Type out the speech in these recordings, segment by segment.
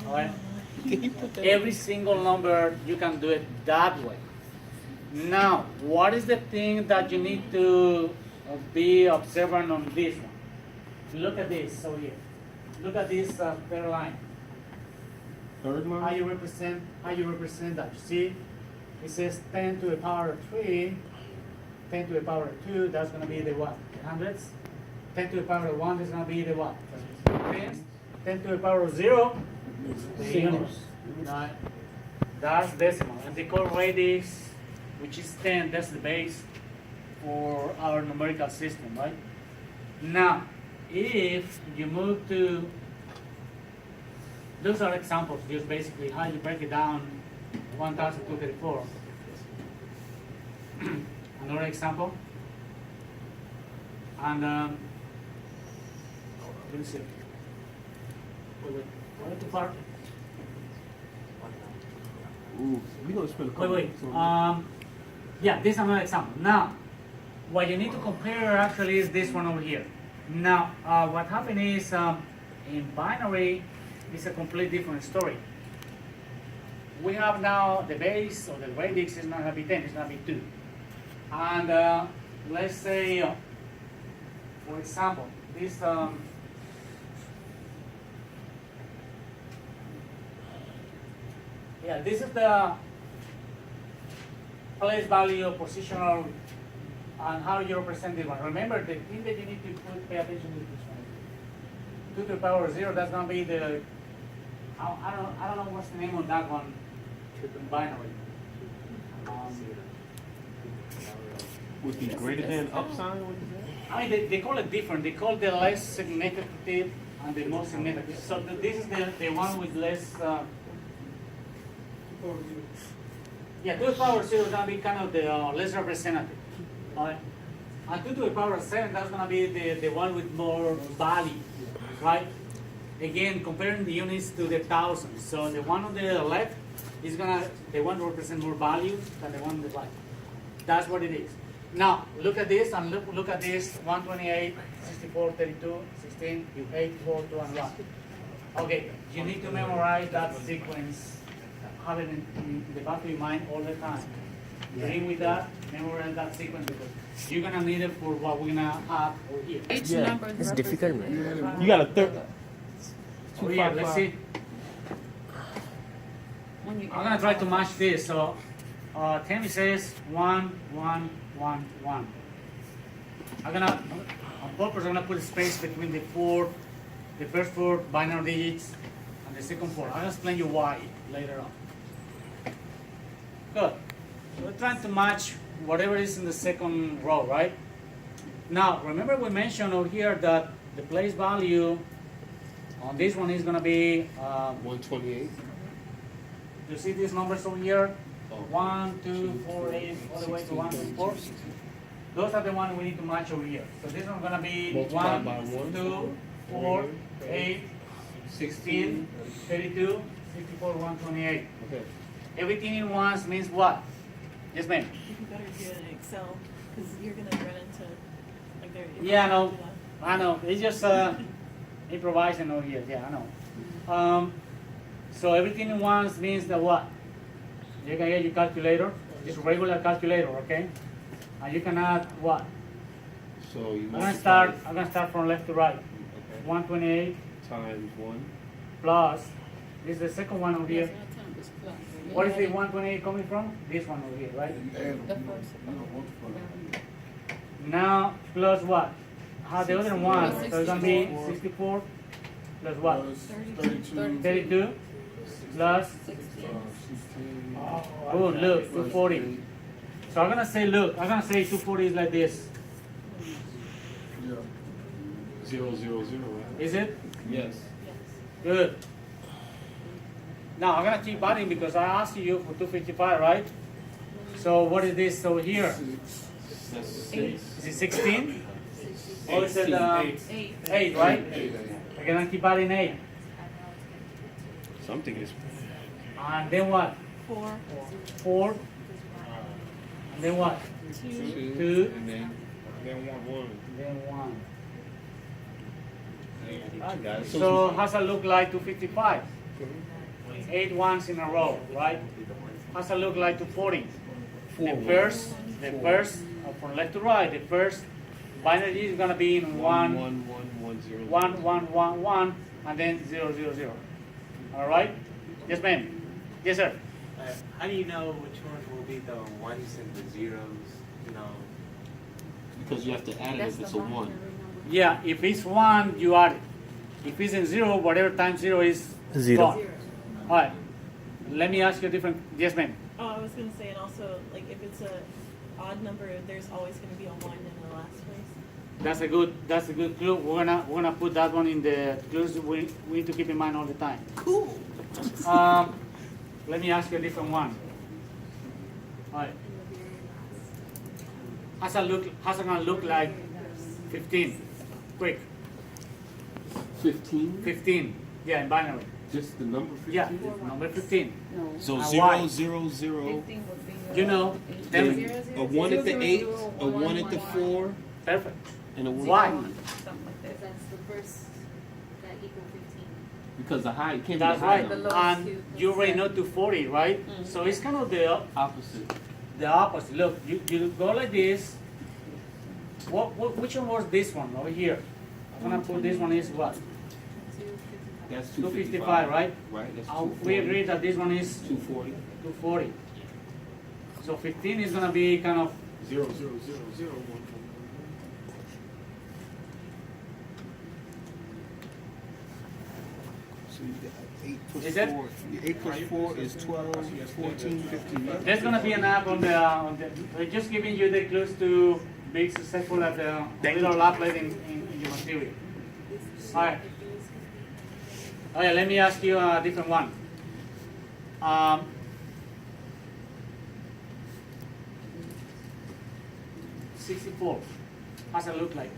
Alright? Every single number, you can do it that way. Now, what is the thing that you need to be observant on this one? Look at this over here. Look at this third line. Third How line? you represent that? You see, it says 10 to the power of 3, 10 to the power of 2. That's going to be the what? The hundreds. 10 to the power of 1 is going to be the what? Tens. 10 to the power of 0, the units. Right? That's decimal. And they call radix, which is 10. That's the base for our numerical system, right? Now, if you move to, those are examples, just basically how you break it down, 1,234. Another example. And, let me see. Wait, too far. Ooh, we gonna spend a couple. Wait. Yeah, this is another example. Now, what you need to compare actually is this one over here. Now, what happened is in binary, it's a completely different story. We have now the base or the radix is not going to be 10, it's going to be 2. And let's say, for example, this yeah, this is the place value, positional, and how you represent this one. Remember, the thing that you need to pay attention to this one. 2 to the power 0, that's going to be the, I don't know what's the name on that one, in binary. With the greater than up sign, what is that? I mean, they call it different. They call the less significant and the most significant. So this is the one with less. Yeah, 2 to the power 0 is going to be kind of the less representative. Right? And 2 to the power 7, that's going to be the one with more value, right? Again, comparing the units to the thousands. So the one on the left is the one to represent more value than the one on the right. That's what it is. Now, look at this and look at this, 128, 64, 32, 16, 8, 4, 2, and 1. Okay, you need to memorize that sequence, have it in the back of your mind all the time. Bring with that, memorize that sequence because you're going to need it for what we're going to have over here. Each Yeah. number It's difficult, man. You got a third. Over here, let's see. when you I'm going to try to match this. So, Tammy says 1, 1, 1, 1. I'm going to, on purpose, I'm going to put a space between the first 4 binary digits and the second 4. I'll explain you why later on. Good. So we're trying to match whatever is in the second row, right? Now, remember we mentioned over here that the place value on this one is going to be, 128. you see these numbers over here? Oh. 1, 2, 4, 8, all the way to 1, 2, 4. Those are the ones we need to match over here. So this one's going to be Multiplied 1, by 1, 2, 4, 8, 16, 32, 64, 128. Okay. Everything in ones means what? Yes, ma'am. You better do it in Excel because you're gonna run into like there. Yeah, I know. It's just improvising over here. Yeah, I know. So everything in ones means that what? You can get your calculator, just regular calculator, okay? And you can add what? So you I'm multiply gonna start from left to right. Okay. 128 Times 1. plus. This is the second one over here. It's plus. What is the 128 coming from? This one over here, right? The first. Now plus what? The other one. So it's gonna be 64 plus what? 32 plus. Oh, look, 240. So I'm gonna say, 240 is like this. 0, 0, 0, right? Is it? Yes. Good. Now I'm gonna keep adding because I asked you for 255, right? So what is this over here? That's 6. Is it 16? Or is it 8. 8, right? I'm gonna keep adding 8. Something is. And then what? 4. 4. And then what? 2. 2. And then 1. Then 1. I got it. So how's that look like 255? 8 ones in a row, right? How's it look like to 40? The first, from left to right, the first binary is gonna be in 1, 1, 1, 1, 1, and then 0, 0, 0. All right? Yes, ma'am. Yes, sir. How do you know which ones will be the ones and the zeros? You know, Because you have to add it if it's a one. Yeah, if it's 1, you add it. If it's in 0, whatever times 0 is Zero. gone. All right. Let me ask you a different. Yes, ma'am. Oh, I was gonna say, and also, like, if it's a odd number, there's always gonna be a 1 in the last place. That's a good clue. We're gonna put that one in the clues we need to keep in mind all the time. Cool. Let me ask you a different one. All right. How's it gonna look like 15? Quick. 15? 15. Yeah, in binary. Just the number 15? Yeah, number 15. So And 0, why? 0, 0. You know, tell me. A 1 at the 8, a 1 at the 4, Perfect. and a 1. Why? Because that's the first that equal 15. Because the high, it can't That's be the high right. number. And you already know to 40, right? So it's kind of the Opposite. opposite. Look, you go like this. Which one was this one over here? I'm gonna put this one is what? That's 255, right? Right, that's We 240. agree that this one is 240. 240. So 15 is gonna be kind of 0, 0, 0, 0, 1. So you got 8 plus Is it? 4. 8 plus 4 is 12, 14, 15. there's gonna be an app on the we're just giving you the clues to be successful at the little applet in your material. Alright. Oh yeah, let me ask you a different one. 64. How's it look like?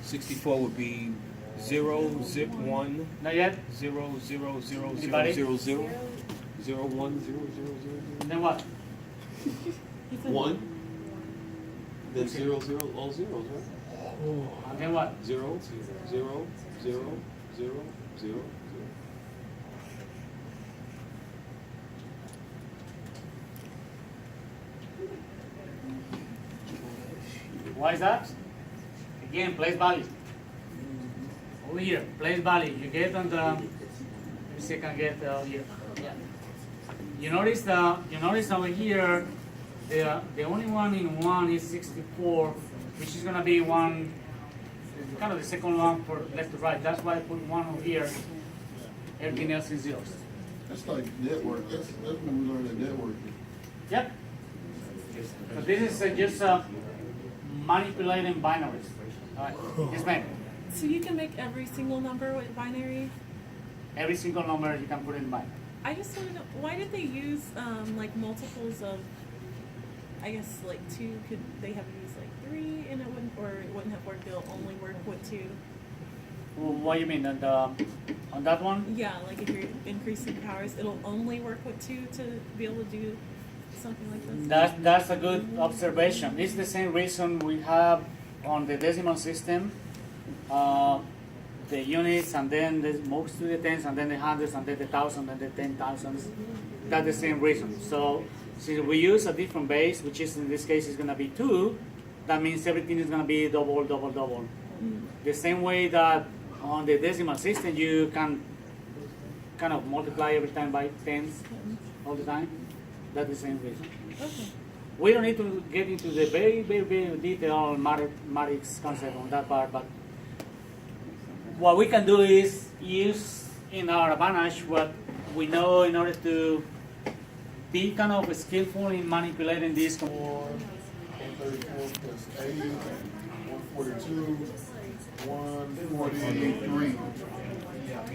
64 would be 0, zip 1, Not yet? 0, 0, 0, 0, Anybody? 0, 0, 0, 1, 0, 0, 0, 0. Then what? 1, then 0, 0, all zeros, right? And then what? 0, 0, 0, 0, 0, 0. Why is that? Again, place value. Over here, place value. You get on the. Let me see if I can get here. Yeah. You notice over here, the only one in 1 is 64, which is gonna be one, kind of the second one for left to right. That's why I put 1 over here. Everything else is zeros. That's like network. That's when we learned that networking. Yep. So this is just manipulating binaries. All right. Yes, ma'am. So you can make every single number with binary? Every single number you can put in binary. I just want to know, why did they use like multiples of, I guess like 2, could they have used like 3 and it wouldn't have worked, it'll only work with 2? Well, what do you mean? On that one? Yeah, like if you're increasing powers, it'll only work with 2 to be able to do something like this? That's a good observation. It's the same reason we have on the decimal system the units and then the moves to the tens and then the hundreds and then the thousands and the 10,000s. That's the same reason. So since we use a different base, which is in this case is going to be 2, that means everything is going to be double, double, double. The same way that on the decimal system you can kind of multiply every time by tens all the time. That's the same reason. Okay. We don't need to get into the very, very, very detailed matrix concept on that part, but what we can do is use in our advantage what we know in order to be kind of skillful in manipulating these. 134 plus 80, 142, 143.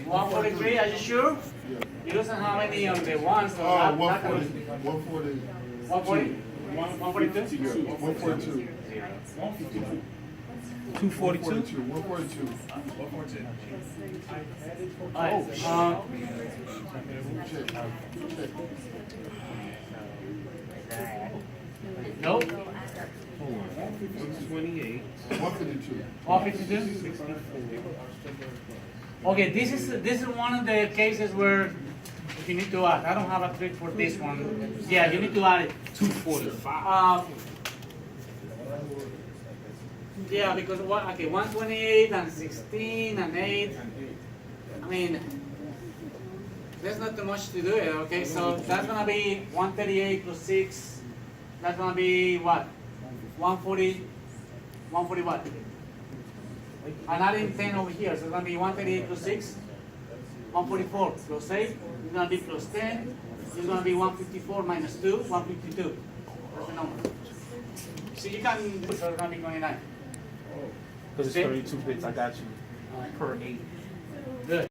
143, are you sure? Yeah. You doesn't have any on the ones, so Oh, that 140, can 140. 140? 142? Yeah, 142. 242? 142. Alright, Check. Check. nope. 28. 152. 152? Okay, this is one of the cases where if you need to add, I don't have a trick for this one. Yeah, you need to add it. 245. Yeah, because okay, 128 and 16 and 8. I mean, there's not too much to do it. Okay, so that's gonna be 138 plus 6. That's gonna be what? 140. 140 what? I'm adding 10 over here, so it's gonna be 138 plus 6. 144 plus 8. It's gonna be plus 10. It's gonna be 154 minus 2. 152. That's the number. So you can. So it's gonna be 29. Because it's 32 bits, I got you. Per 8. Good.